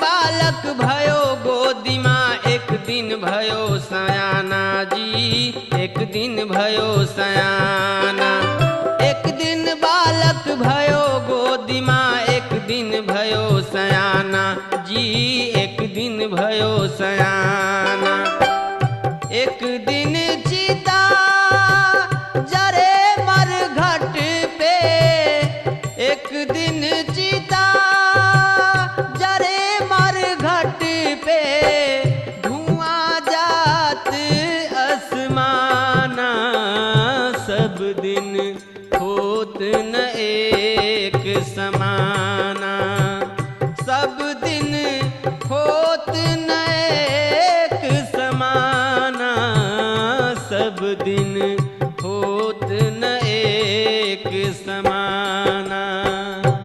बालक भयो गोदी माँ, एक दिन भयो सयाना जी, एक दिन भयो सयाना। एक दिन बालक भयो गोदी माँ, एक दिन भयो सयाना जी, एक दिन भयो सयाना। एक दिन चिता जरे मरघट पे, एक दिन चिता जरे मरघट पे, धुआं जात आसमाना, सब दिन होत न एक समान।